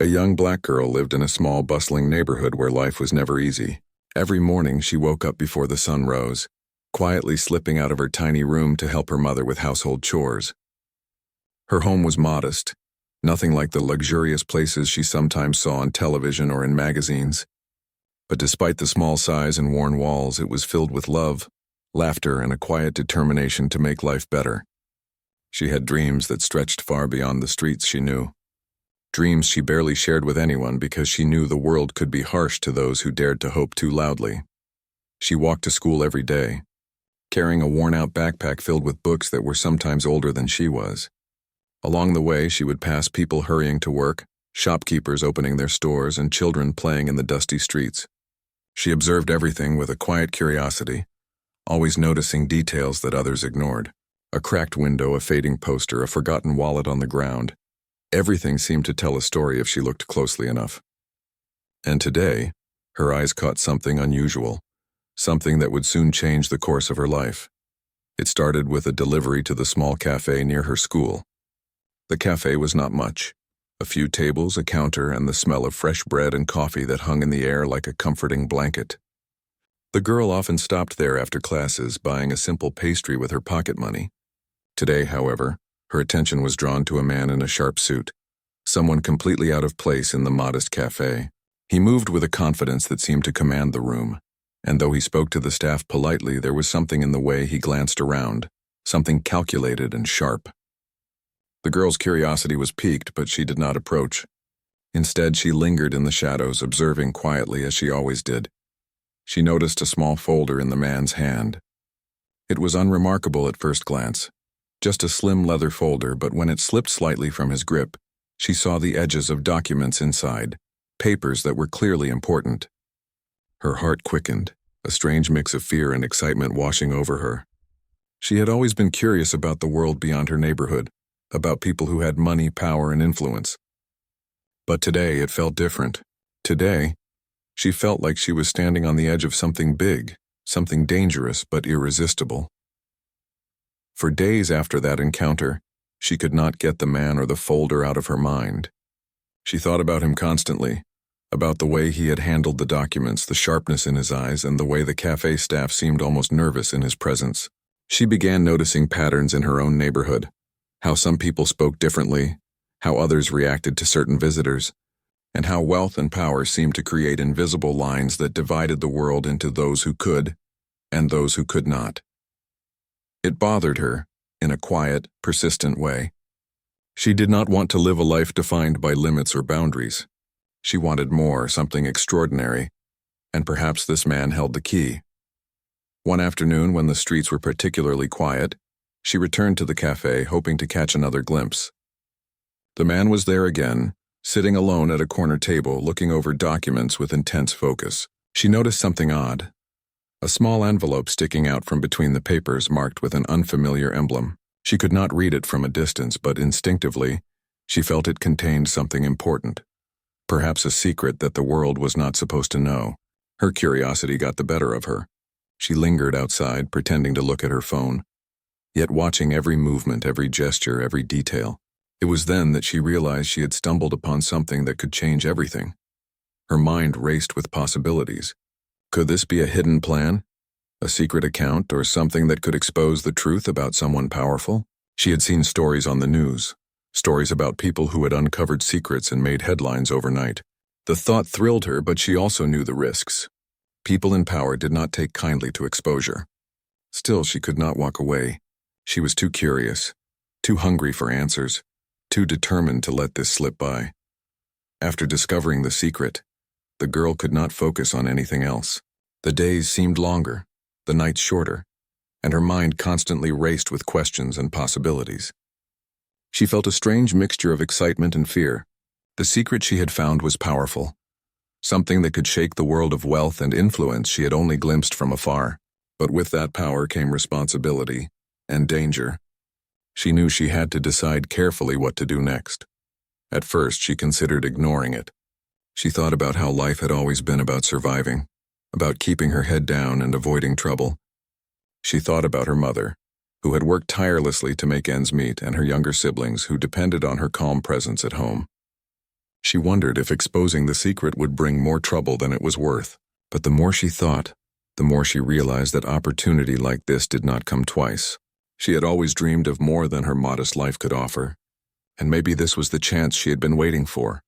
A young black girl lived in a small, bustling neighborhood where life was never easy. Every morning she woke up before the sun rose, quietly slipping out of her tiny room to help her mother with household chores. Her home was modest, nothing like the luxurious places she sometimes saw on television or in magazines. But despite the small size and worn walls, it was filled with love, laughter, and a quiet determination to make life better. She had dreams that stretched far beyond the streets she knew. Dreams she barely shared with anyone because she knew the world could be harsh to those who dared to hope too loudly. She walked to school every day, carrying a worn-out backpack filled with books that were sometimes older than she was. Along the way, she would pass people hurrying to work, shopkeepers opening their stores, and children playing in the dusty streets. She observed everything with a quiet curiosity, always noticing details that others ignored. A cracked window, a fading poster, a forgotten wallet on the ground. Everything seemed to tell a story if she looked closely enough. And today, her eyes caught something unusual, something that would soon change the course of her life. It started with a delivery to the small cafe near her school. The cafe was not much. A few tables, a counter, and the smell of fresh bread and coffee that hung in the air like a comforting blanket. The girl often stopped there after classes, buying a simple pastry with her pocket money. Today, however, her attention was drawn to a man in a sharp suit, someone completely out of place in the modest cafe. He moved with a confidence that seemed to command the room, and though he spoke to the staff politely, there was something in the way he glanced around, something calculated and sharp. The girl's curiosity was piqued, but she did not approach. Instead, she lingered in the shadows, observing quietly as she always did. She noticed a small folder in the man's hand. It was unremarkable at first glance, just a slim leather folder, but when it slipped slightly from his grip, she saw the edges of documents inside, papers that were clearly important. Her heart quickened, a strange mix of fear and excitement washing over her. She had always been curious about the world beyond her neighborhood, about people who had money, power, and influence. But today it felt different. Today, she felt like she was standing on the edge of something big, something dangerous but irresistible. For days after that encounter, she could not get the man or the folder out of her mind. She thought about him constantly, about the way he had handled the documents, the sharpness in his eyes, and the way the cafe staff seemed almost nervous in his presence. She began noticing patterns in her own neighborhood, how some people spoke differently, how others reacted to certain visitors, and how wealth and power seemed to create invisible lines that divided the world into those who could and those who could not. It bothered her, in a quiet, persistent way. She did not want to live a life defined by limits or boundaries. She wanted more, something extraordinary, and perhaps this man held the key. One afternoon, when the streets were particularly quiet, she returned to the cafe, hoping to catch another glimpse. The man was there again, sitting alone at a corner table, looking over documents with intense focus. She noticed something odd. A small envelope sticking out from between the papers marked with an unfamiliar emblem. She could not read it from a distance, but instinctively, she felt it contained something important. Perhaps a secret that the world was not supposed to know. Her curiosity got the better of her. She lingered outside, pretending to look at her phone, yet watching every movement, every gesture, every detail. It was then that she realized she had stumbled upon something that could change everything. Her mind raced with possibilities. Could this be a hidden plan? A secret account, or something that could expose the truth about someone powerful? She had seen stories on the news, stories about people who had uncovered secrets and made headlines overnight. The thought thrilled her, but she also knew the risks. People in power did not take kindly to exposure. Still, she could not walk away. She was too curious, too hungry for answers, too determined to let this slip by. After discovering the secret, the girl could not focus on anything else. The days seemed longer, the nights shorter, and her mind constantly raced with questions and possibilities. She felt a strange mixture of excitement and fear. The secret she had found was powerful, something that could shake the world of wealth and influence she had only glimpsed from afar. But with that power came responsibility and danger. She knew she had to decide carefully what to do next. At first, she considered ignoring it. She thought about how life had always been about surviving, about keeping her head down and avoiding trouble. She thought about her mother, who had worked tirelessly to make ends meet, and her younger siblings who depended on her calm presence at home. She wondered if exposing the secret would bring more trouble than it was worth. But the more she thought, the more she realized that opportunity like this did not come twice. She had always dreamed of more than her modest life could offer, and maybe this was the chance she had been waiting for.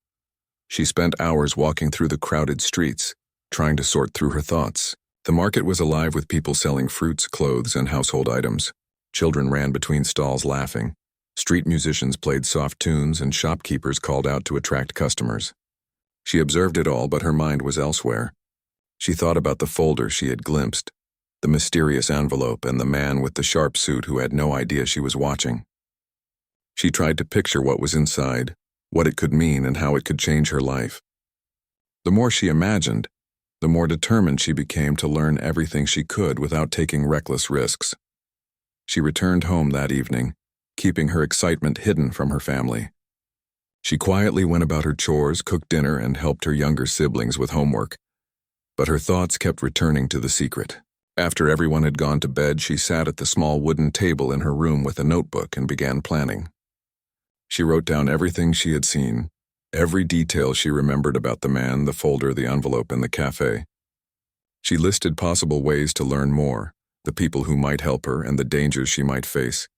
She spent hours walking through the crowded streets, trying to sort through her thoughts. The market was alive with people selling fruits, clothes, and household items. Children ran between stalls laughing. Street musicians played soft tunes, and shopkeepers called out to attract customers. She observed it all, but her mind was elsewhere. She thought about the folder she had glimpsed, the mysterious envelope, and the man with the sharp suit who had no idea she was watching. She tried to picture what was inside, what it could mean, and how it could change her life. The more she imagined, the more determined she became to learn everything she could without taking reckless risks. She returned home that evening, keeping her excitement hidden from her family. She quietly went about her chores, cooked dinner, and helped her younger siblings with homework. But her thoughts kept returning to the secret. After everyone had gone to bed, she sat at the small wooden table in her room with a notebook and began planning. She wrote down everything she had seen, every detail she remembered about the man, the folder, the envelope, and the cafe. She listed possible ways to learn more, the people who might help her, and the dangers she might face.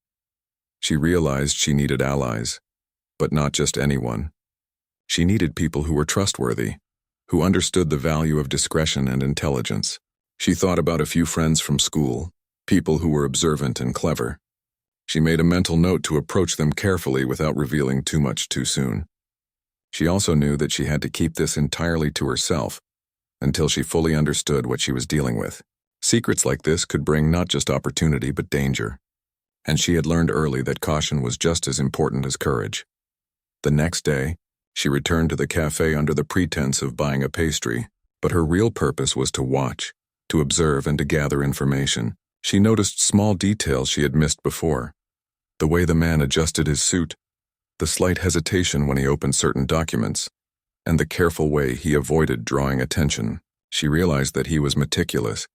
She realized she needed allies, but not just anyone. She needed people who were trustworthy, who understood the value of discretion and intelligence. She thought about a few friends from school, people who were observant and clever. She made a mental note to approach them carefully without revealing too much too soon. She also knew that she had to keep this entirely to herself until she fully understood what she was dealing with. Secrets like this could bring not just opportunity but danger, and she had learned early that caution was just as important as courage. The next day, she returned to the cafe under the pretense of buying a pastry, but her real purpose was to watch, to observe, and to gather information. She noticed small details she had missed before. The way the man adjusted his suit, the slight hesitation when he opened certain documents, and the careful way he avoided drawing attention. She realized that he was meticulous,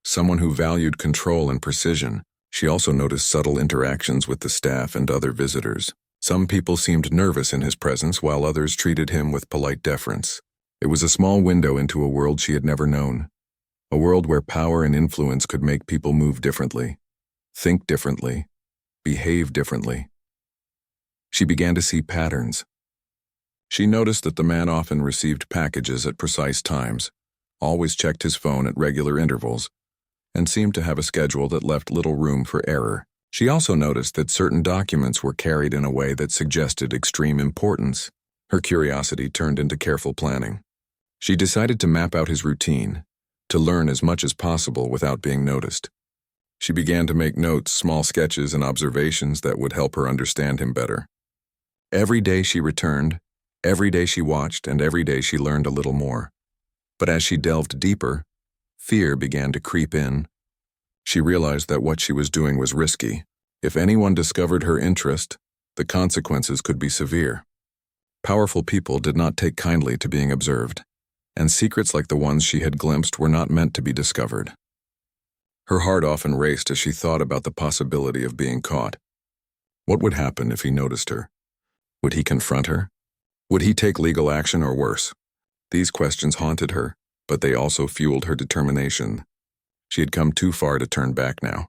someone who valued control and precision. She also noticed subtle interactions with the staff and other visitors. Some people seemed nervous in his presence, while others treated him with polite deference. It was a small window into a world she had never known, a world where power and influence could make people move differently, think differently, behave differently. She began to see patterns. She noticed that the man often received packages at precise times, always checked his phone at regular intervals, and seemed to have a schedule that left little room for error. She also noticed that certain documents were carried in a way that suggested extreme importance. Her curiosity turned into careful planning. She decided to map out his routine, to learn as much as possible without being noticed. She began to make notes, small sketches, and observations that would help her understand him better. Every day she returned, every day she watched, and every day she learned a little more. But as she delved deeper, fear began to creep in. She realized that what she was doing was risky. If anyone discovered her interest, the consequences could be severe. Powerful people did not take kindly to being observed, and secrets like the ones she had glimpsed were not meant to be discovered. Her heart often raced as she thought about the possibility of being caught. What would happen if he noticed her? Would he confront her? Would he take legal action, or worse? These questions haunted her, but they also fueled her determination. She had come too far to turn back now.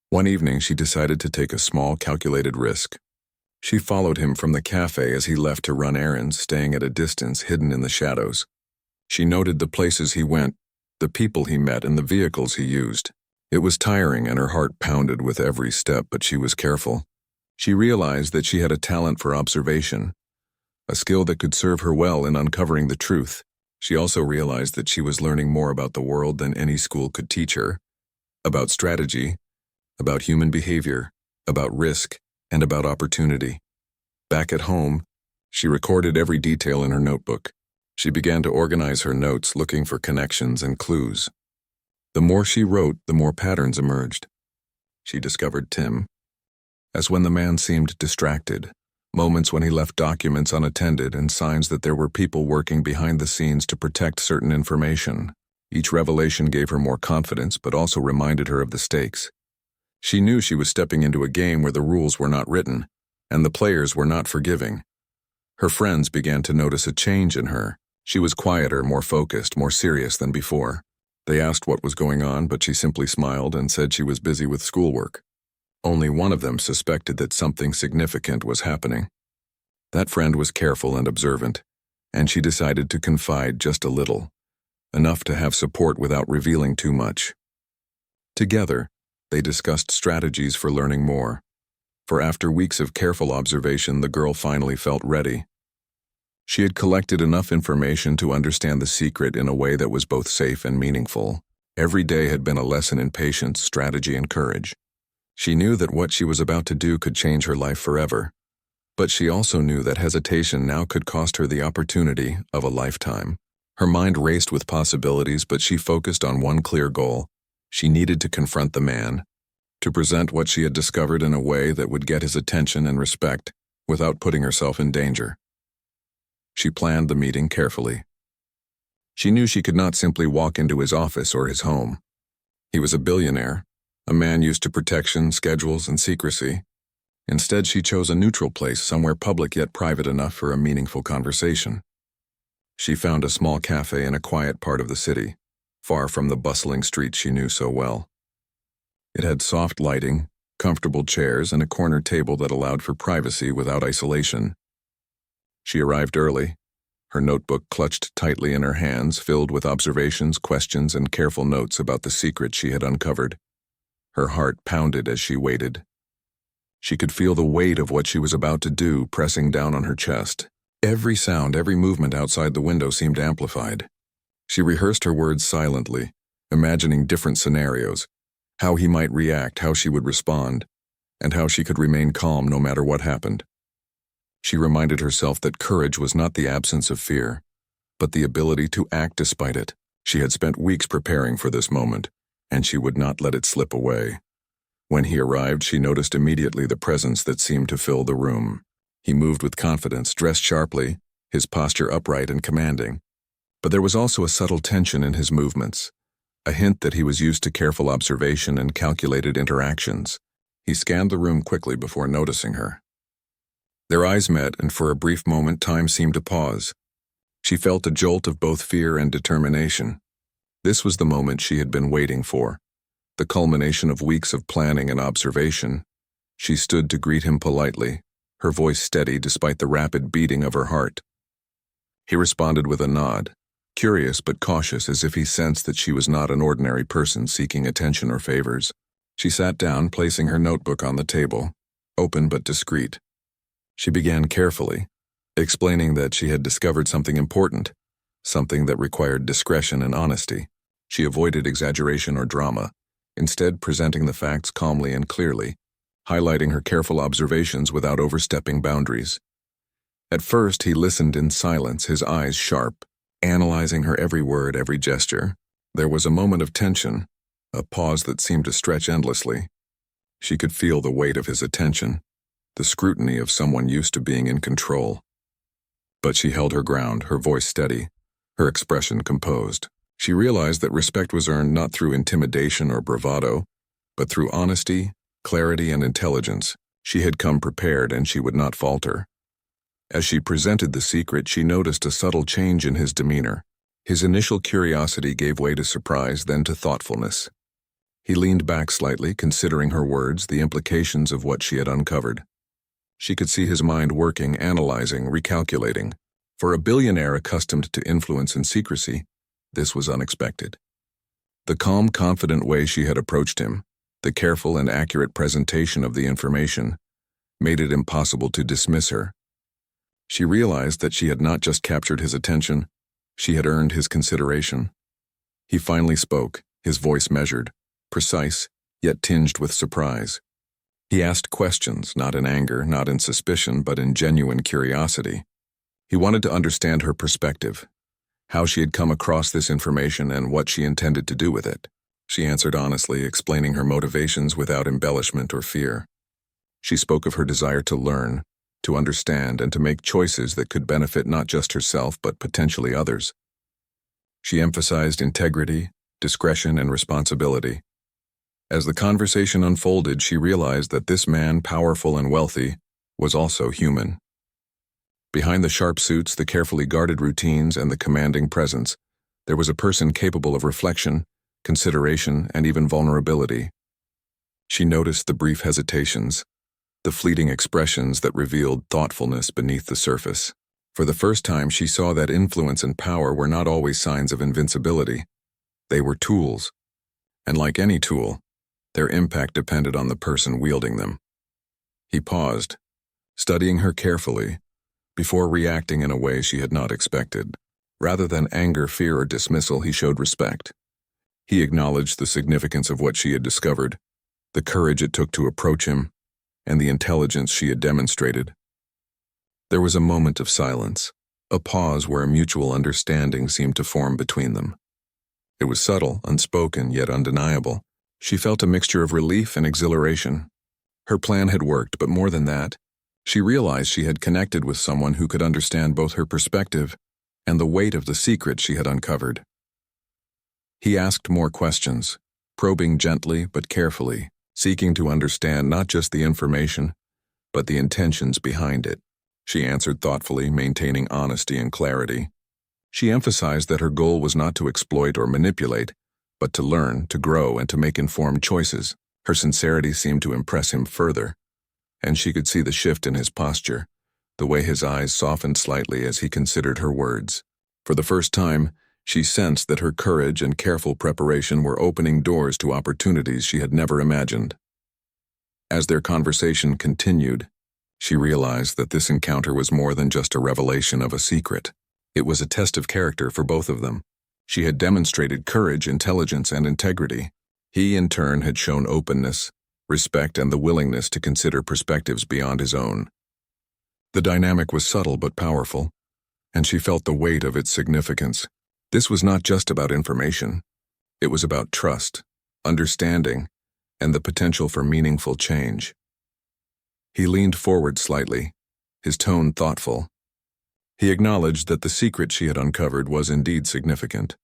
One evening, she decided to take a small, calculated risk. She followed him from the cafe as he left to run errands, staying at a distance, hidden in the shadows. She noted the places he went, the people he met, and the vehicles he used. It was tiring, and her heart pounded with every step, but she was careful. She realized that she had a talent for observation, a skill that could serve her well in uncovering the truth. She also realized that she was learning more about the world than any school could teach her, about strategy, about human behavior, about risk, and about opportunity. Back at home, she recorded every detail in her notebook. She began to organize her notes, looking for connections and clues. The more she wrote, the more patterns emerged. She discovered Tim, as when the man seemed distracted, moments when he left documents unattended, and signs that there were people working behind the scenes to protect certain information. Each revelation gave her more confidence, but also reminded her of the stakes. She knew she was stepping into a game where the rules were not written, and the players were not forgiving. Her friends began to notice a change in her. She was quieter, more focused, more serious than before. They asked what was going on, but she simply smiled and said she was busy with schoolwork. Only one of them suspected that something significant was happening. That friend was careful and observant, and she decided to confide just a little, enough to have support without revealing too much. Together, they discussed strategies for learning more. For after weeks of careful observation, the girl finally felt ready. She had collected enough information to understand the secret in a way that was both safe and meaningful. Every day had been a lesson in patience, strategy, and courage. She knew that what she was about to do could change her life forever. But she also knew that hesitation now could cost her the opportunity of a lifetime. Her mind raced with possibilities, but she focused on one clear goal. She needed to confront the man, to present what she had discovered in a way that would get his attention and respect without putting herself in danger. She planned the meeting carefully. She knew she could not simply walk into his office or his home. He was a billionaire, a man used to protection, schedules, and secrecy. Instead, she chose a neutral place, somewhere public yet private enough for a meaningful conversation. She found a small cafe in a quiet part of the city, far from the bustling streets she knew so well. It had soft lighting, comfortable chairs, and a corner table that allowed for privacy without isolation. She arrived early, her notebook clutched tightly in her hands, filled with observations, questions, and careful notes about the secret she had uncovered. Her heart pounded as she waited. She could feel the weight of what she was about to do pressing down on her chest. Every sound, every movement outside the window seemed amplified. She rehearsed her words silently, imagining different scenarios, how he might react, how she would respond, and how she could remain calm no matter what happened. She reminded herself that courage was not the absence of fear, but the ability to act despite it. She had spent weeks preparing for this moment, and she would not let it slip away. When he arrived, she noticed immediately the presence that seemed to fill the room. He moved with confidence, dressed sharply, his posture upright and commanding. But there was also a subtle tension in his movements, a hint that he was used to careful observation and calculated interactions. He scanned the room quickly before noticing her. Their eyes met, and for a brief moment time seemed to pause. She felt a jolt of both fear and determination. This was the moment she had been waiting for, the culmination of weeks of planning and observation. She stood to greet him politely, her voice steady despite the rapid beating of her heart. He responded with a nod, curious but cautious, as if he sensed that she was not an ordinary person seeking attention or favors. She sat down, placing her notebook on the table, open but discreet. She began carefully, explaining that she had discovered something important, something that required discretion and honesty. She avoided exaggeration or drama, instead presenting the facts calmly and clearly, highlighting her careful observations without overstepping boundaries. At first, he listened in silence, his eyes sharp, analyzing her every word, every gesture. There was a moment of tension, a pause that seemed to stretch endlessly. She could feel the weight of his attention, the scrutiny of someone used to being in control. But she held her ground, her voice steady, her expression composed. She realized that respect was earned not through intimidation or bravado, but through honesty, clarity, and intelligence. She had come prepared, and she would not falter. As she presented the secret, she noticed a subtle change in his demeanor. His initial curiosity gave way to surprise, then to thoughtfulness. He leaned back slightly, considering her words, the implications of what she had uncovered. She could see his mind working, analyzing, recalculating. For a billionaire accustomed to influence and secrecy, this was unexpected. The calm, confident way she had approached him, the careful and accurate presentation of the information, made it impossible to dismiss her. She realized that she had not just captured his attention, she had earned his consideration. He finally spoke, his voice measured, precise, yet tinged with surprise. He asked questions, not in anger, not in suspicion, but in genuine curiosity. He wanted to understand her perspective, how she had come across this information and what she intended to do with it. She answered honestly, explaining her motivations without embellishment or fear. She spoke of her desire to learn, to understand, and to make choices that could benefit not just herself but potentially others. She emphasized integrity, discretion, and responsibility. As the conversation unfolded, she realized that this man, powerful and wealthy, was also human. Behind the sharp suits, the carefully guarded routines, and the commanding presence, there was a person capable of reflection, consideration, and even vulnerability. She noticed the brief hesitations, the fleeting expressions that revealed thoughtfulness beneath the surface. For the first time, she saw that influence and power were not always signs of invincibility. They were tools, and like any tool, their impact depended on the person wielding them. He paused, studying her carefully, before reacting in a way she had not expected. Rather than anger, fear, or dismissal, he showed respect. He acknowledged the significance of what she had discovered, the courage it took to approach him, and the intelligence she had demonstrated. There was a moment of silence, a pause where a mutual understanding seemed to form between them. It was subtle, unspoken, yet undeniable. She felt a mixture of relief and exhilaration. Her plan had worked, but more than that, she realized she had connected with someone who could understand both her perspective and the weight of the secret she had uncovered. He asked more questions, probing gently but carefully, seeking to understand not just the information, but the intentions behind it. She answered thoughtfully, maintaining honesty and clarity. She emphasized that her goal was not to exploit or manipulate, but to learn, to grow, and to make informed choices. Her sincerity seemed to impress him further, and she could see the shift in his posture, the way his eyes softened slightly as he considered her words. For the first time, she sensed that her courage and careful preparation were opening doors to opportunities she had never imagined. As their conversation continued, she realized that this encounter was more than just a revelation of a secret. It was a test of character for both of them. She had demonstrated courage, intelligence, and integrity. He, in turn, had shown openness, respect, and the willingness to consider perspectives beyond his own. The dynamic was subtle but powerful, and she felt the weight of its significance. This was not just about information. It was about trust, understanding, and the potential for meaningful change. He leaned forward slightly, his tone thoughtful. He acknowledged that the secret she had uncovered was indeed significant,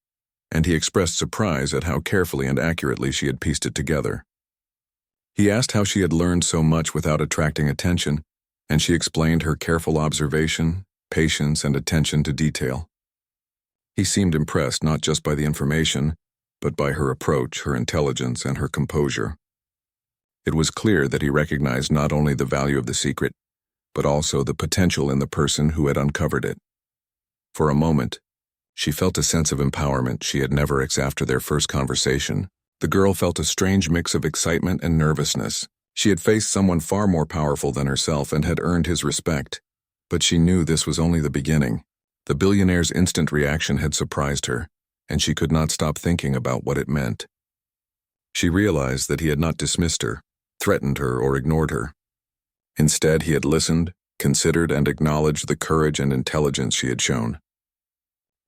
and he expressed surprise at how carefully and accurately she had pieced it together. He asked how she had learned so much without attracting attention, and she explained her careful observation, patience, and attention to detail. He seemed impressed not just by the information, but by her approach, her intelligence, and her composure. It was clear that he recognized not only the value of the secret, but also the potential in the person who had uncovered it. For a moment, she felt a sense of empowerment she had never experienced after their first conversation. The girl felt a strange mix of excitement and nervousness. She had faced someone far more powerful than herself and had earned his respect, but she knew this was only the beginning. The billionaire's instant reaction had surprised her, and she could not stop thinking about what it meant. She realized that he had not dismissed her, threatened her, or ignored her. Instead, he had listened, considered, and acknowledged the courage and intelligence she had shown.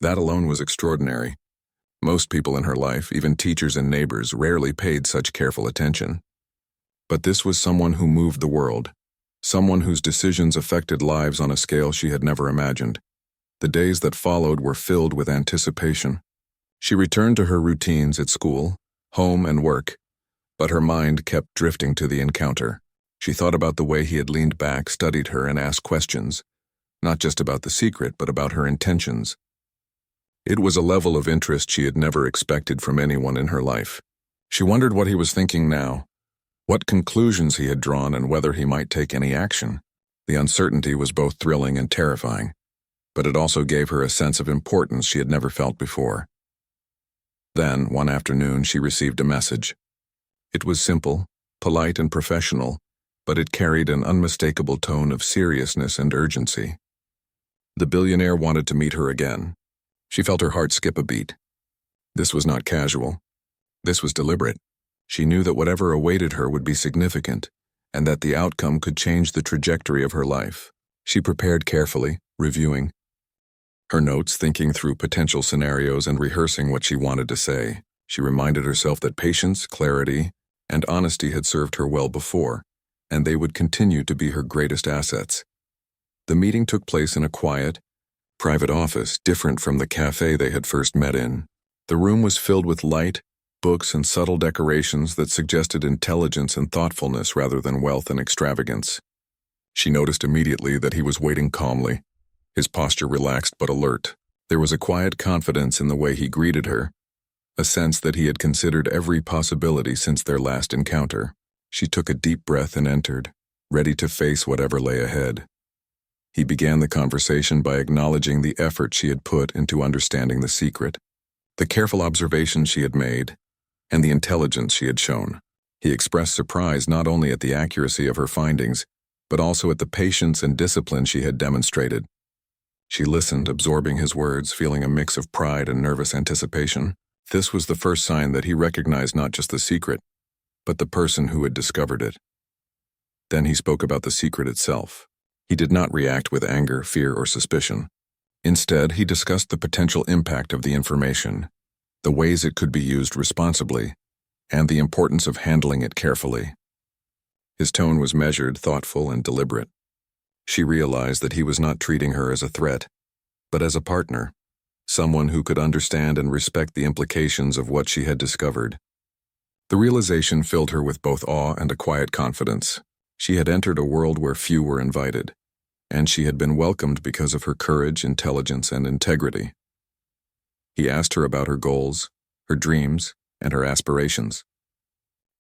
That alone was extraordinary. Most people in her life, even teachers and neighbors, rarely paid such careful attention. But this was someone who moved the world, someone whose decisions affected lives on a scale she had never imagined. The days that followed were filled with anticipation. She returned to her routines at school, home, and work, but her mind kept drifting to the encounter. She thought about the way he had leaned back, studied her, and asked questions, not just about the secret, but about her intentions. It was a level of interest she had never expected from anyone in her life. She wondered what he was thinking now, what conclusions he had drawn, and whether he might take any action. The uncertainty was both thrilling and terrifying, but it also gave her a sense of importance she had never felt before. Then, one afternoon, she received a message. It was simple, polite, and professional, but it carried an unmistakable tone of seriousness and urgency. The billionaire wanted to meet her again. She felt her heart skip a beat. This was not casual. This was deliberate. She knew that whatever awaited her would be significant, and that the outcome could change the trajectory of her life. She prepared carefully, reviewing her notes, thinking through potential scenarios, and rehearsing what she wanted to say. She reminded herself that patience, clarity, and honesty had served her well before, and they would continue to be her greatest assets. The meeting took place in a quiet, private office, different from the cafe they had first met in. The room was filled with light, books, and subtle decorations that suggested intelligence and thoughtfulness rather than wealth and extravagance. She noticed immediately that he was waiting calmly, his posture relaxed but alert. There was a quiet confidence in the way he greeted her, a sense that he had considered every possibility since their last encounter. She took a deep breath and entered, ready to face whatever lay ahead. He began the conversation by acknowledging the effort she had put into understanding the secret, the careful observations she had made, and the intelligence she had shown. He expressed surprise not only at the accuracy of her findings, but also at the patience and discipline she had demonstrated. She listened, absorbing his words, feeling a mix of pride and nervous anticipation. This was the first sign that he recognized not just the secret, but the person who had discovered it. Then he spoke about the secret itself. He did not react with anger, fear, or suspicion. Instead, he discussed the potential impact of the information, the ways it could be used responsibly, and the importance of handling it carefully. His tone was measured, thoughtful, and deliberate. She realized that he was not treating her as a threat, but as a partner, someone who could understand and respect the implications of what she had discovered. The realization filled her with both awe and a quiet confidence. She had entered a world where few were invited, and she had been welcomed because of her courage, intelligence, and integrity. He asked her about her goals, her dreams, and her aspirations.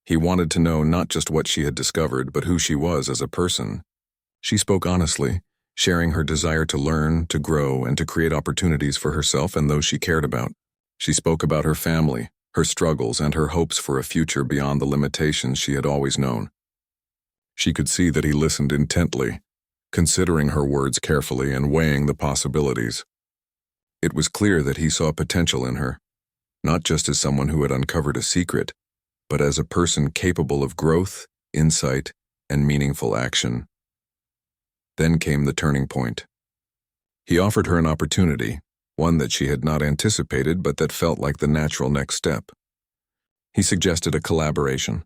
He wanted to know not just what she had discovered, but who she was as a person. She spoke honestly, sharing her desire to learn, to grow, and to create opportunities for herself and those she cared about. She spoke about her family, her struggles, and her hopes for a future beyond the limitations she had always known. She could see that he listened intently, considering her words carefully and weighing the possibilities. It was clear that he saw potential in her, not just as someone who had uncovered a secret, but as a person capable of growth, insight, and meaningful action. Then came the turning point. He offered her an opportunity, one that she had not anticipated but that felt like the natural next step. He suggested a collaboration,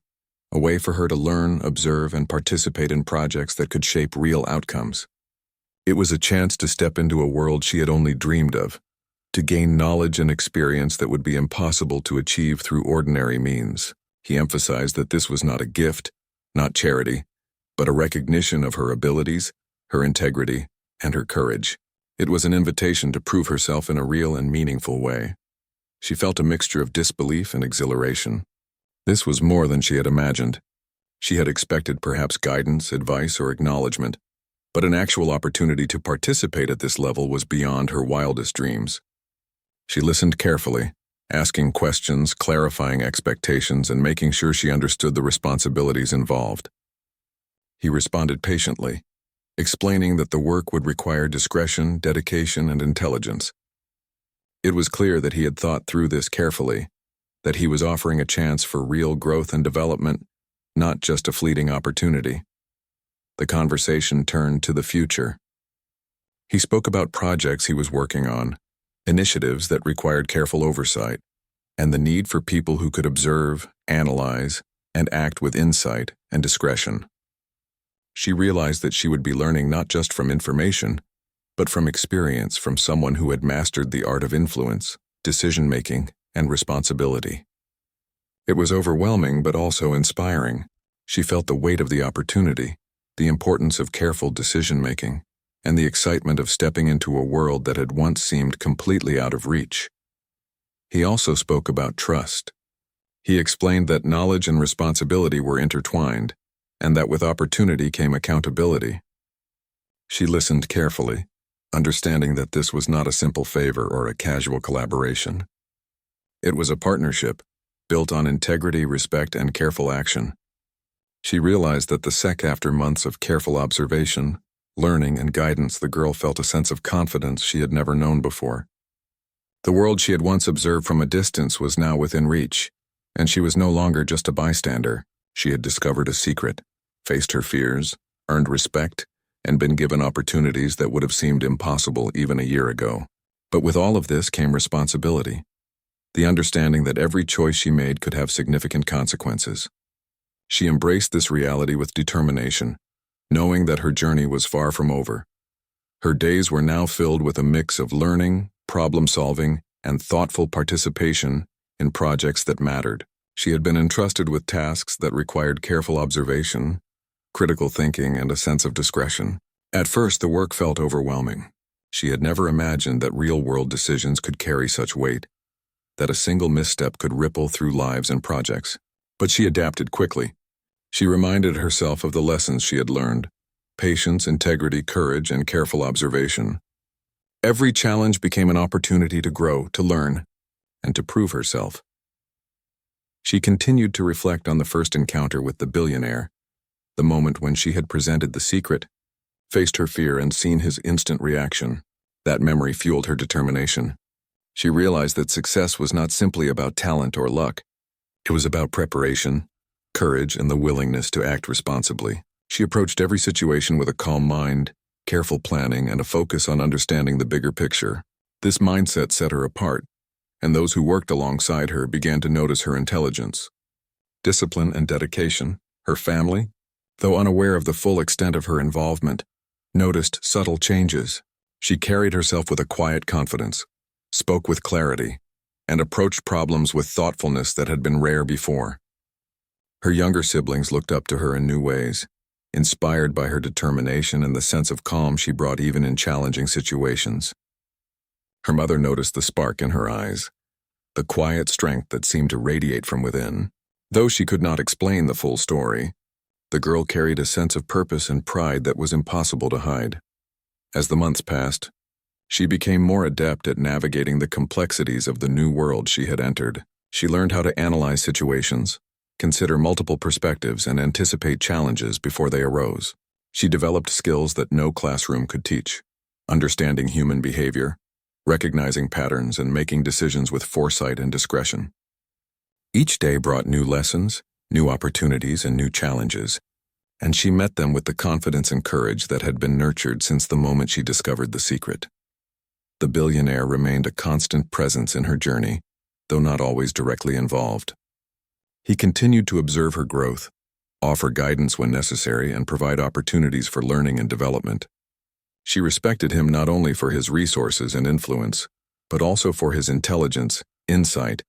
a way for her to learn, observe, and participate in projects that could shape real outcomes. It was a chance to step into a world she had only dreamed of, to gain knowledge and experience that would be impossible to achieve through ordinary means. He emphasized that this was not a gift, not charity, but a recognition of her abilities, her integrity, and her courage. It was an invitation to prove herself in a real and meaningful way. She felt a mixture of disbelief and exhilaration. This was more than she had imagined. She had expected perhaps guidance, advice, or acknowledgement, but an actual opportunity to participate at this level was beyond her wildest dreams. She listened carefully, asking questions, clarifying expectations, and making sure she understood the responsibilities involved. He responded patiently, explaining that the work would require discretion, dedication, and intelligence. It was clear that he had thought through this carefully, that he was offering a chance for real growth and development, not just a fleeting opportunity. The conversation turned to the future. He spoke about projects he was working on, initiatives that required careful oversight, and the need for people who could observe, analyze, and act with insight and discretion. She realized that she would be learning not just from information, but from experience from someone who had mastered the art of influence, decision-making, and responsibility. It was overwhelming but also inspiring. She felt the weight of the opportunity, the importance of careful decision-making, and the excitement of stepping into a world that had once seemed completely out of reach. He also spoke about trust. He explained that knowledge and responsibility were intertwined, and that with opportunity came accountability. She listened carefully, understanding that this was not a simple favor or a casual collaboration. It was a partnership, built on integrity, respect, and careful action. She realized that after months of careful observation, learning, and guidance, the girl felt a sense of confidence she had never known before. The world she had once observed from a distance was now within reach, and she was no longer just a bystander. She had discovered a secret, faced her fears, earned respect, and been given opportunities that would have seemed impossible even a year ago. But with all of this came responsibility, the understanding that every choice she made could have significant consequences. She embraced this reality with determination, knowing that her journey was far from over. Her days were now filled with a mix of learning, problem-solving, and thoughtful participation in projects that mattered. She had been entrusted with tasks that required careful observation, critical thinking, and a sense of discretion. At first, the work felt overwhelming. She had never imagined that real-world decisions could carry such weight, that a single misstep could ripple through lives and projects. But she adapted quickly. She reminded herself of the lessons she had learned: patience, integrity, courage, and careful observation. Every challenge became an opportunity to grow, to learn, and to prove herself. She continued to reflect on the first encounter with the billionaire, the moment when she had presented the secret, faced her fear, and seen his instant reaction. That memory fueled her determination. She realized that success was not simply about talent or luck. It was about preparation, courage, and the willingness to act responsibly. She approached every situation with a calm mind, careful planning, and a focus on understanding the bigger picture. This mindset set her apart, and those who worked alongside her began to notice her intelligence, discipline, and dedication. Her family, though unaware of the full extent of her involvement, noticed subtle changes. She carried herself with a quiet confidence, spoke with clarity, and approached problems with thoughtfulness that had been rare before. Her younger siblings looked up to her in new ways, inspired by her determination and the sense of calm she brought even in challenging situations. Her mother noticed the spark in her eyes, the quiet strength that seemed to radiate from within. Though she could not explain the full story, the girl carried a sense of purpose and pride that was impossible to hide. As the months passed, she became more adept at navigating the complexities of the new world she had entered. She learned how to analyze situations, consider multiple perspectives, and anticipate challenges before they arose. She developed skills that no classroom could teach: understanding human behavior, recognizing patterns, and making decisions with foresight and discretion. Each day brought new lessons, new opportunities, and new challenges, and she met them with the confidence and courage that had been nurtured since the moment she discovered the secret. The billionaire remained a constant presence in her journey, though not always directly involved. He continued to observe her growth, offer guidance when necessary, and provide opportunities for learning and development. She respected him not only for his resources and influence, but also for his intelligence, insight,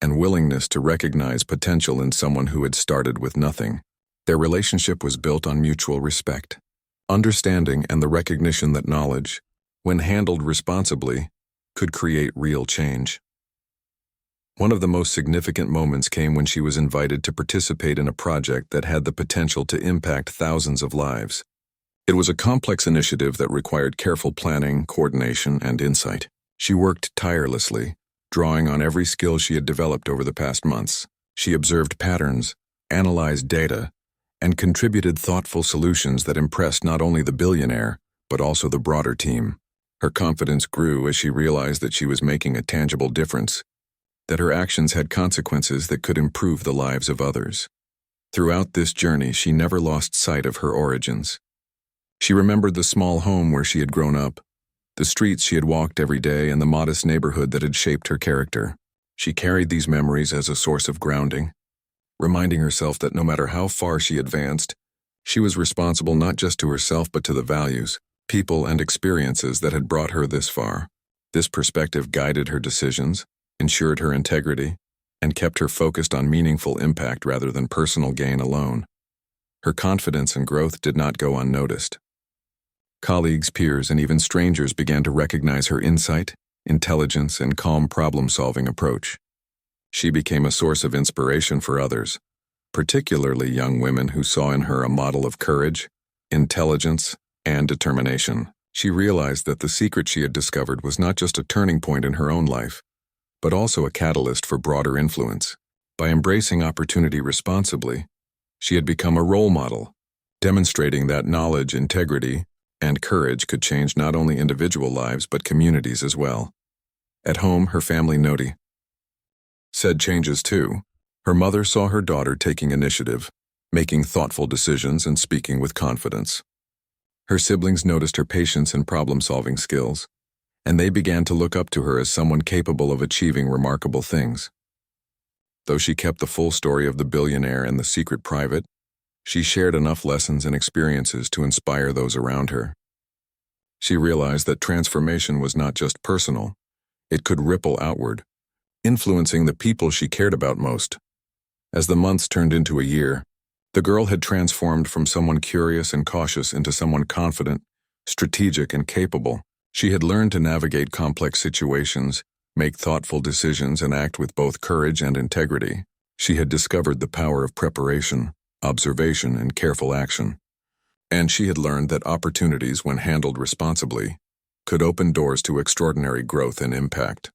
and willingness to recognize potential in someone who had started with nothing. Their relationship was built on mutual respect, understanding, and the recognition that knowledge, when handled responsibly, could create real change. One of the most significant moments came when she was invited to participate in a project that had the potential to impact thousands of lives. It was a complex initiative that required careful planning, coordination, and insight. She worked tirelessly, drawing on every skill she had developed over the past months. She observed patterns, analyzed data, and contributed thoughtful solutions that impressed not only the billionaire, but also the broader team. Her confidence grew as she realized that she was making a tangible difference, that her actions had consequences that could improve the lives of others. Throughout this journey, she never lost sight of her origins. She remembered the small home where she had grown up, the streets she had walked every day, and the modest neighborhood that had shaped her character. She carried these memories as a source of grounding, reminding herself that no matter how far she advanced, she was responsible not just to herself but to the values, people, and experiences that had brought her this far. This perspective guided her decisions, ensured her integrity, and kept her focused on meaningful impact rather than personal gain alone. Her confidence and growth did not go unnoticed. Colleagues, peers, and even strangers began to recognize her insight, intelligence, and calm problem-solving approach. She became a source of inspiration for others, particularly young women who saw in her a model of courage, intelligence, and determination. She realized that the secret she had discovered was not just a turning point in her own life, but also a catalyst for broader influence. By embracing opportunity responsibly, she had become a role model, demonstrating that knowledge, integrity, and courage could change not only individual lives but communities as well. At home, her family noticed said changes too. Her mother saw her daughter taking initiative, making thoughtful decisions, and speaking with confidence. Her siblings noticed her patience and problem-solving skills, and they began to look up to her as someone capable of achieving remarkable things. Though she kept the full story of the billionaire and the secret private, she shared enough lessons and experiences to inspire those around her. She realized that transformation was not just personal, it could ripple outward, influencing the people she cared about most. As the months turned into a year, the girl had transformed from someone curious and cautious into someone confident, strategic, and capable. She had learned to navigate complex situations, make thoughtful decisions, and act with both courage and integrity. She had discovered the power of preparation, observation, and careful action. And she had learned that opportunities, when handled responsibly, could open doors to extraordinary growth and impact.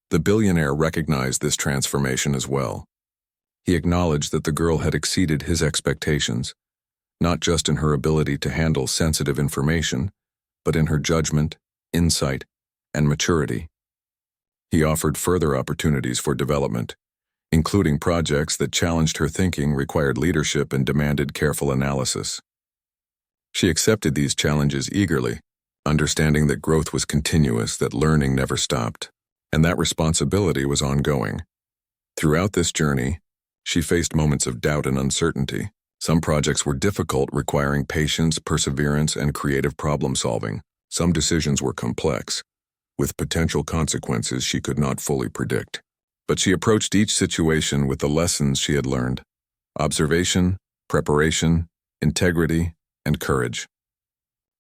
The billionaire recognized this transformation as well. He acknowledged that the girl had exceeded his expectations, not just in her ability to handle sensitive information, but in her judgment, insight, and maturity. He offered further opportunities for development, including projects that challenged her thinking, required leadership, and demanded careful analysis. She accepted these challenges eagerly, understanding that growth was continuous, that learning never stopped, and that responsibility was ongoing. Throughout this journey, she faced moments of doubt and uncertainty. Some projects were difficult, requiring patience, perseverance, and creative problem-solving. Some decisions were complex, with potential consequences she could not fully predict. But she approached each situation with the lessons she had learned: observation, preparation, integrity, and courage.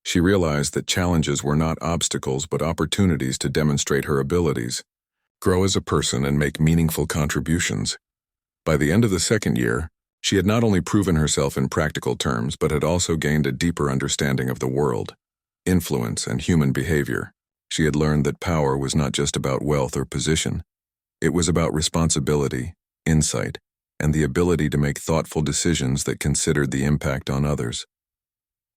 She realized that challenges were not obstacles but opportunities to demonstrate her abilities, grow as a person, and make meaningful contributions. By the end of the second year, she had not only proven herself in practical terms but had also gained a deeper understanding of the world, influence, and human behavior. She had learned that power was not just about wealth or position. It was about responsibility, insight, and the ability to make thoughtful decisions that considered the impact on others.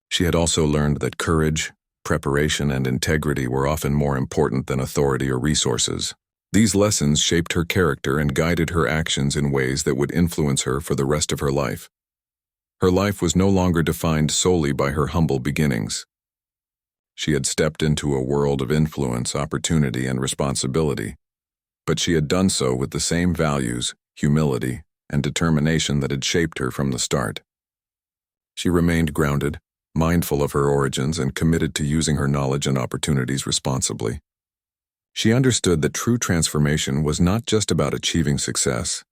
She had also learned that courage, preparation, and integrity were often more important than authority or resources. These lessons shaped her character and guided her actions in ways that would influence her for the rest of her life. Her life was no longer defined solely by her humble beginnings. She had stepped into a world of influence, opportunity, and responsibility, but she had done so with the same values, humility, and determination that had shaped her from the start. She remained grounded, mindful of her origins, and committed to using her knowledge and opportunities responsibly. She understood that true transformation was not just about achieving success,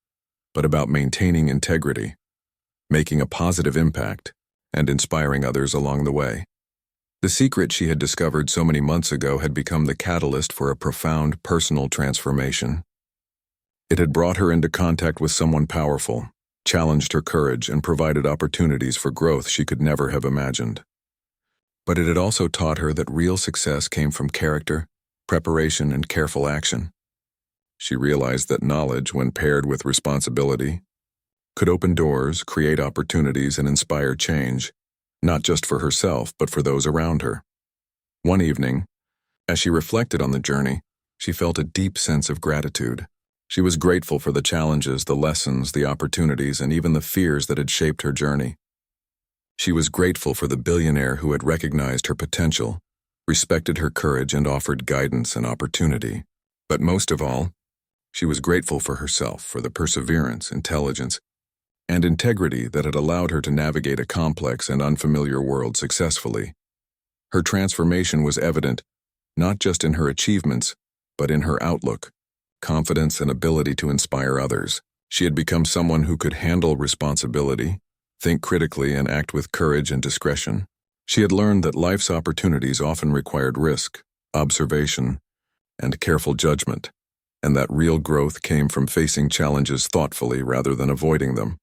but about maintaining integrity, making a positive impact, and inspiring others along the way. The secret she had discovered so many months ago had become the catalyst for a profound personal transformation. It had brought her into contact with someone powerful, challenged her courage, and provided opportunities for growth she could never have imagined. But it had also taught her that real success came from character, preparation, and careful action. She realized that knowledge, when paired with responsibility, could open doors, create opportunities, and inspire change, not just for herself, but for those around her. One evening, as she reflected on the journey, she felt a deep sense of gratitude. She was grateful for the challenges, the lessons, the opportunities, and even the fears that had shaped her journey. She was grateful for the billionaire who had recognized her potential, respected her courage, and offered guidance and opportunity. But most of all, she was grateful for herself, for the perseverance, intelligence, and integrity that had allowed her to navigate a complex and unfamiliar world successfully. Her transformation was evident, not just in her achievements, but in her outlook, confidence, and ability to inspire others. She had become someone who could handle responsibility, think critically, and act with courage and discretion. She had learned that life's opportunities often required risk, observation, and careful judgment, and that real growth came from facing challenges thoughtfully rather than avoiding them.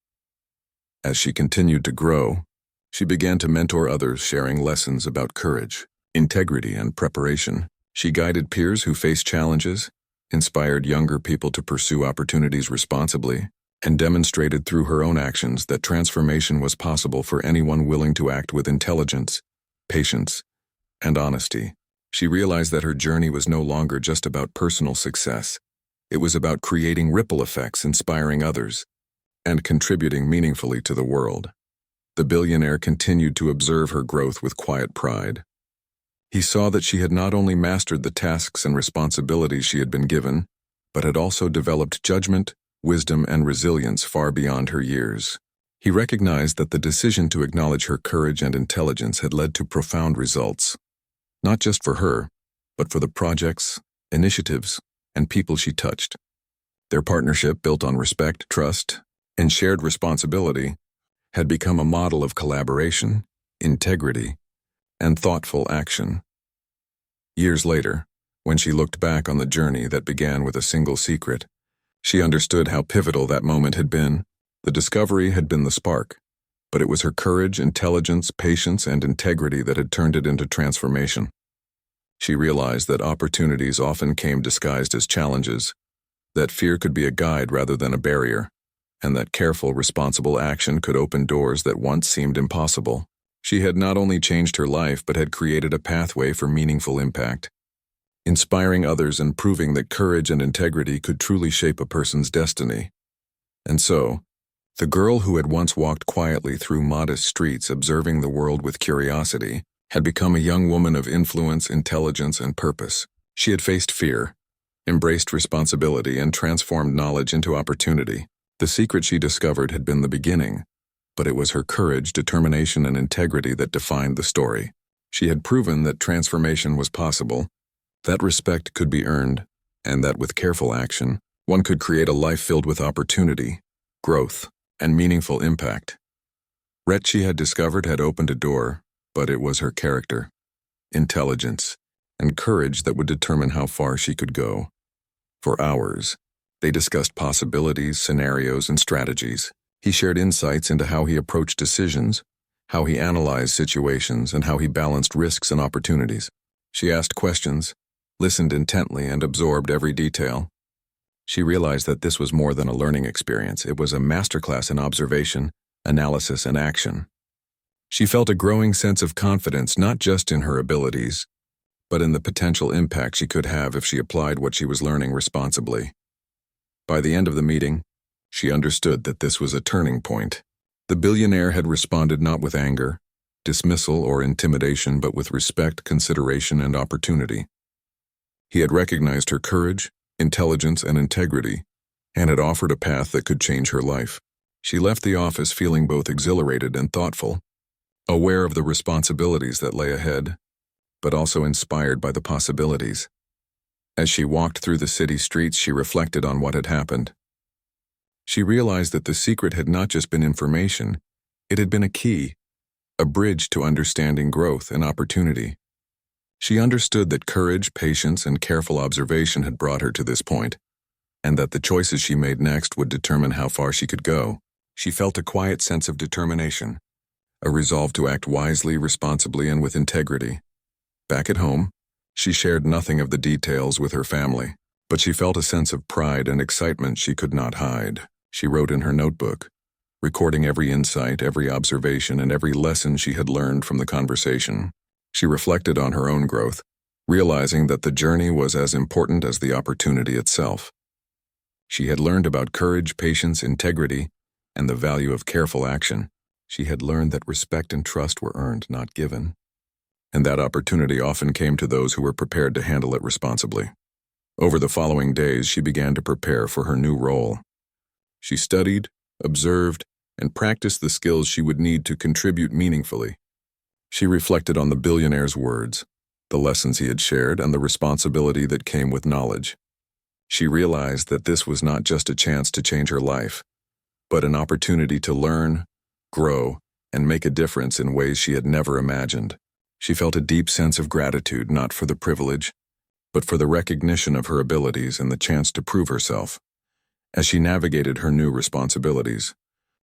As she continued to grow, she began to mentor others, sharing lessons about courage, integrity, and preparation. She guided peers who faced challenges, inspired younger people to pursue opportunities responsibly, and demonstrated through her own actions that transformation was possible for anyone willing to act with intelligence, patience, and honesty. She realized that her journey was no longer just about personal success. It was about creating ripple effects, inspiring others, and contributing meaningfully to the world. The billionaire continued to observe her growth with quiet pride. He saw that she had not only mastered the tasks and responsibilities she had been given, but had also developed judgment, wisdom, and resilience far beyond her years. He recognized that the decision to acknowledge her courage and intelligence had led to profound results, not just for her, but for the projects, initiatives, and people she touched. Their partnership, built on respect, trust, and shared responsibility, had become a model of collaboration, integrity, and thoughtful action. Years later, when she looked back on the journey that began with a single secret, she understood how pivotal that moment had been. The discovery had been the spark, but it was her courage, intelligence, patience, and integrity that had turned it into transformation. She realized that opportunities often came disguised as challenges, that fear could be a guide rather than a barrier, and that careful, responsible action could open doors that once seemed impossible. She had not only changed her life but had created a pathway for meaningful impact, inspiring others and proving that courage and integrity could truly shape a person's destiny. And so, the girl who had once walked quietly through modest streets observing the world with curiosity had become a young woman of influence, intelligence, and purpose. She had faced fear, embraced responsibility, and transformed knowledge into opportunity. The secret she discovered had been the beginning, but it was her courage, determination, and integrity that defined the story. She had proven that transformation was possible, that respect could be earned, and that with careful action, one could create a life filled with opportunity, growth, and meaningful impact. What she had discovered had opened a door, but it was her character, intelligence, and courage that would determine how far she could go. For hours, they discussed possibilities, scenarios, and strategies. He shared insights into how he approached decisions, how he analyzed situations, and how he balanced risks and opportunities. She asked questions, listened intently, and absorbed every detail. She realized that this was more than a learning experience. It was a masterclass in observation, analysis, and action. She felt a growing sense of confidence not just in her abilities, but in the potential impact she could have if she applied what she was learning responsibly. By the end of the meeting, she understood that this was a turning point. The billionaire had responded not with anger, dismissal, or intimidation, but with respect, consideration, and opportunity. He had recognized her courage, intelligence, and integrity, and had offered a path that could change her life. She left the office feeling both exhilarated and thoughtful, aware of the responsibilities that lay ahead, but also inspired by the possibilities. As she walked through the city streets, she reflected on what had happened. She realized that the secret had not just been information, it had been a key, a bridge to understanding growth and opportunity. She understood that courage, patience, and careful observation had brought her to this point, and that the choices she made next would determine how far she could go. She felt a quiet sense of determination, a resolve to act wisely, responsibly, and with integrity. Back at home, she shared nothing of the details with her family, but she felt a sense of pride and excitement she could not hide. She wrote in her notebook, recording every insight, every observation, and every lesson she had learned from the conversation. She reflected on her own growth, realizing that the journey was as important as the opportunity itself. She had learned about courage, patience, integrity, and the value of careful action. She had learned that respect and trust were earned, not given, and that opportunity often came to those who were prepared to handle it responsibly. Over the following days, she began to prepare for her new role. She studied, observed, and practiced the skills she would need to contribute meaningfully. She reflected on the billionaire's words, the lessons he had shared, and the responsibility that came with knowledge. She realized that this was not just a chance to change her life, but an opportunity to learn, grow, and make a difference in ways she had never imagined. She felt a deep sense of gratitude, not for the privilege, but for the recognition of her abilities and the chance to prove herself. As she navigated her new responsibilities,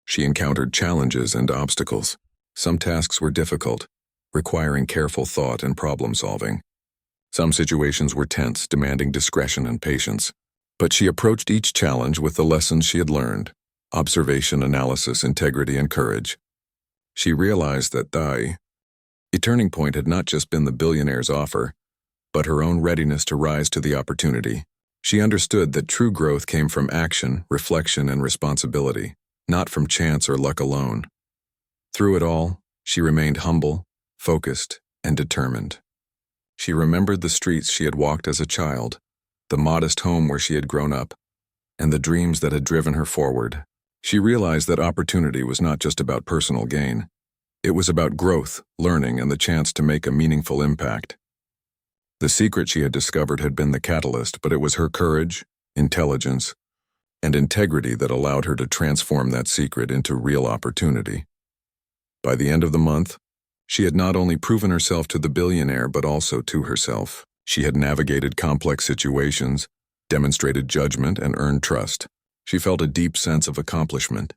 she encountered challenges and obstacles. Some tasks were difficult, requiring careful thought and problem-solving. Some situations were tense, demanding discretion and patience. But she approached each challenge with the lessons she had learned: observation, analysis, integrity, and courage. She realized that the turning point had not just been the billionaire's offer, but her own readiness to rise to the opportunity. She understood that true growth came from action, reflection, and responsibility, not from chance or luck alone. Through it all, she remained humble, focused, and determined. She remembered the streets she had walked as a child, the modest home where she had grown up, and the dreams that had driven her forward. She realized that opportunity was not just about personal gain. It was about growth, learning, and the chance to make a meaningful impact. The secret she had discovered had been the catalyst, but it was her courage, intelligence, and integrity that allowed her to transform that secret into real opportunity. By the end of the month, she had not only proven herself to the billionaire but also to herself. She had navigated complex situations, demonstrated judgment, and earned trust. She felt a deep sense of accomplishment,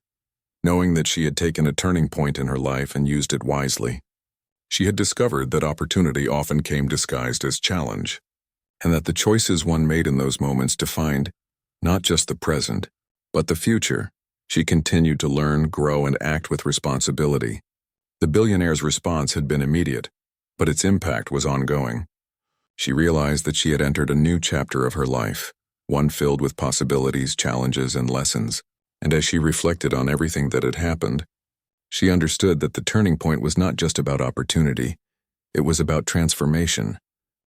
knowing that she had taken a turning point in her life and used it wisely. She had discovered that opportunity often came disguised as challenge, and that the choices one made in those moments defined not just the present, but the future. She continued to learn, grow, and act with responsibility. The billionaire's response had been immediate, but its impact was ongoing. She realized that she had entered a new chapter of her life, one filled with possibilities, challenges, and lessons, and as she reflected on everything that had happened, she understood that the turning point was not just about opportunity. It was about transformation,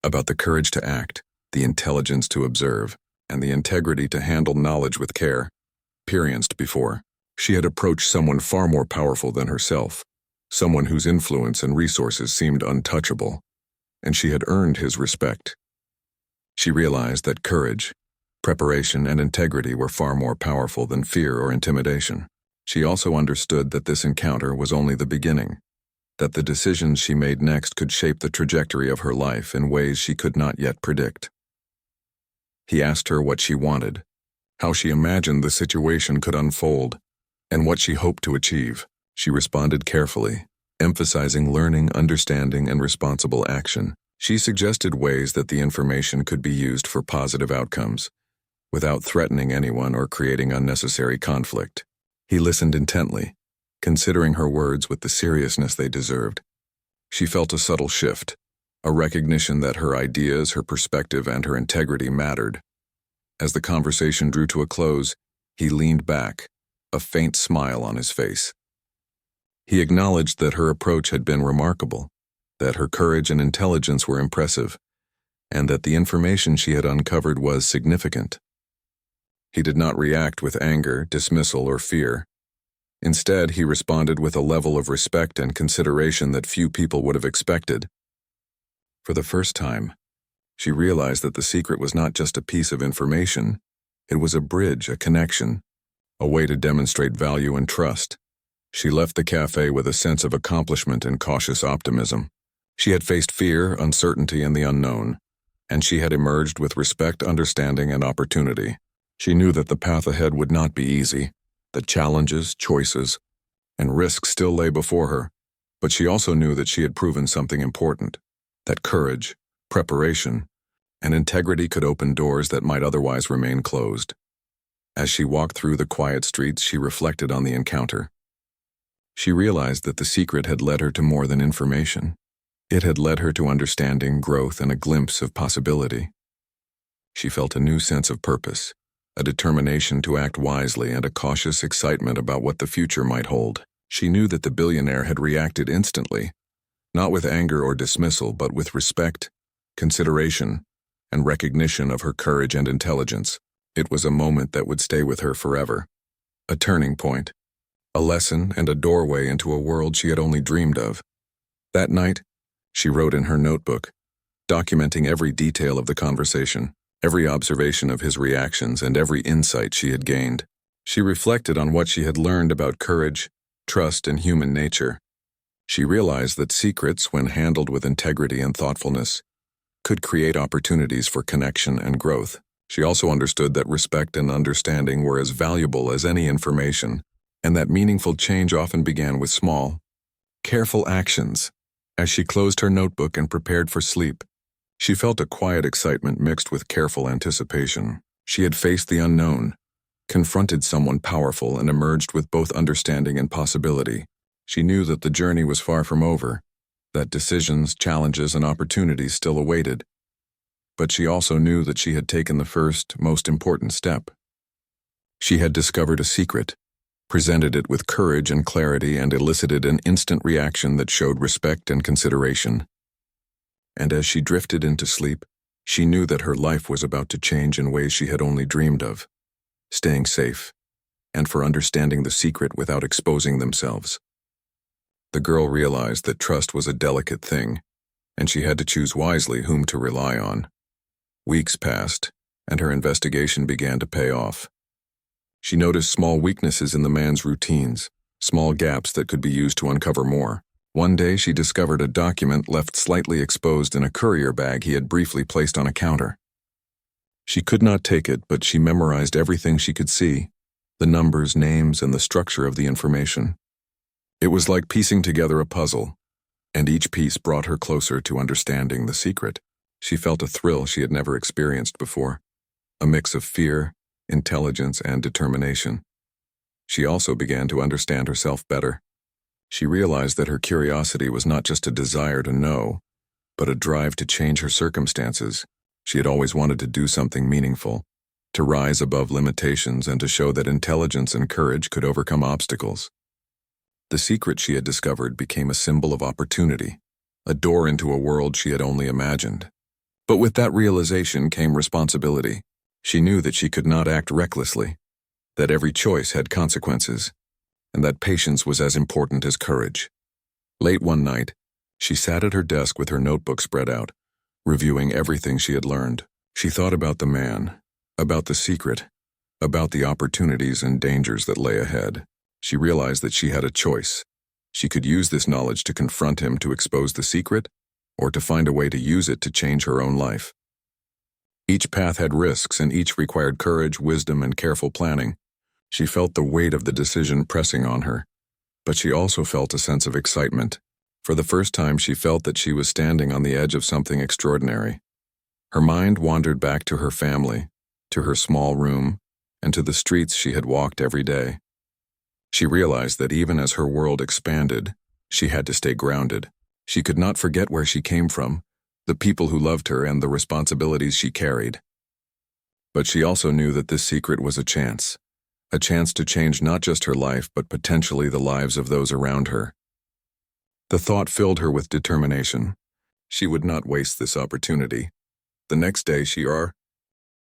about the courage to act, the intelligence to observe, and the integrity to handle knowledge with care. Experienced before, she had approached someone far more powerful than herself, someone whose influence and resources seemed untouchable, and she had earned his respect. She realized that courage, preparation, and integrity were far more powerful than fear or intimidation. She also understood that this encounter was only the beginning, that the decisions she made next could shape the trajectory of her life in ways she could not yet predict. He asked her what she wanted, how she imagined the situation could unfold, and what she hoped to achieve. She responded carefully, emphasizing learning, understanding, and responsible action. She suggested ways that the information could be used for positive outcomes, without threatening anyone or creating unnecessary conflict. He listened intently, considering her words with the seriousness they deserved. She felt a subtle shift, a recognition that her ideas, her perspective, and her integrity mattered. As the conversation drew to a close, he leaned back, a faint smile on his face. He acknowledged that her approach had been remarkable, that her courage and intelligence were impressive, and that the information she had uncovered was significant. He did not react with anger, dismissal, or fear. Instead, he responded with a level of respect and consideration that few people would have expected. For the first time, she realized that the secret was not just a piece of information. It was a bridge, a connection, a way to demonstrate value and trust. She left the cafe with a sense of accomplishment and cautious optimism. She had faced fear, uncertainty, and the unknown, and she had emerged with respect, understanding, and opportunity. She knew that the path ahead would not be easy, that challenges, choices, and risks still lay before her, but she also knew that she had proven something important, that courage, preparation, and integrity could open doors that might otherwise remain closed. As she walked through the quiet streets, she reflected on the encounter. She realized that the secret had led her to more than information. It had led her to understanding, growth, and a glimpse of possibility. She felt a new sense of purpose, a determination to act wisely, and a cautious excitement about what the future might hold. She knew that the billionaire had reacted instantly, not with anger or dismissal, but with respect, consideration, and recognition of her courage and intelligence. It was a moment that would stay with her forever, a turning point, a lesson, and a doorway into a world she had only dreamed of. That night, she wrote in her notebook, documenting every detail of the conversation, every observation of his reactions, and every insight she had gained. She reflected on what she had learned about courage, trust, and human nature. She realized that secrets, when handled with integrity and thoughtfulness, could create opportunities for connection and growth. She also understood that respect and understanding were as valuable as any information, and that meaningful change often began with small, careful actions. As she closed her notebook and prepared for sleep, she felt a quiet excitement mixed with careful anticipation. She had faced the unknown, confronted someone powerful, and emerged with both understanding and possibility. She knew that the journey was far from over, that decisions, challenges, and opportunities still awaited. But she also knew that she had taken the first, most important step. She had discovered a secret, presented it with courage and clarity, and elicited an instant reaction that showed respect and consideration. And as she drifted into sleep, she knew that her life was about to change in ways she had only dreamed of, staying safe, and for understanding the secret without exposing themselves. The girl realized that trust was a delicate thing, and she had to choose wisely whom to rely on. Weeks passed, and her investigation began to pay off. She noticed small weaknesses in the man's routines, small gaps that could be used to uncover more. One day she discovered a document left slightly exposed in a courier bag he had briefly placed on a counter. She could not take it, but she memorized everything she could see, the numbers, names, and the structure of the information. It was like piecing together a puzzle, and each piece brought her closer to understanding the secret. She felt a thrill she had never experienced before, a mix of fear, intelligence, and determination. She also began to understand herself better. She realized that her curiosity was not just a desire to know, but a drive to change her circumstances. She had always wanted to do something meaningful, to rise above limitations and to show that intelligence and courage could overcome obstacles. The secret she had discovered became a symbol of opportunity, a door into a world she had only imagined. But with that realization came responsibility. She knew that she could not act recklessly, that every choice had consequences, and that patience was as important as courage. Late one night, she sat at her desk with her notebook spread out, reviewing everything she had learned. She thought about the man, about the secret, about the opportunities and dangers that lay ahead. She realized that she had a choice. She could use this knowledge to confront him to expose the secret, or to find a way to use it to change her own life. Each path had risks, and each required courage, wisdom, and careful planning. She felt the weight of the decision pressing on her, but she also felt a sense of excitement. For the first time, she felt that she was standing on the edge of something extraordinary. Her mind wandered back to her family, to her small room, and to the streets she had walked every day. She realized that even as her world expanded, she had to stay grounded. She could not forget where she came from, the people who loved her, and the responsibilities she carried. But she also knew that this secret was a chance to change not just her life but potentially the lives of those around her. The thought filled her with determination. She would not waste this opportunity. The next day she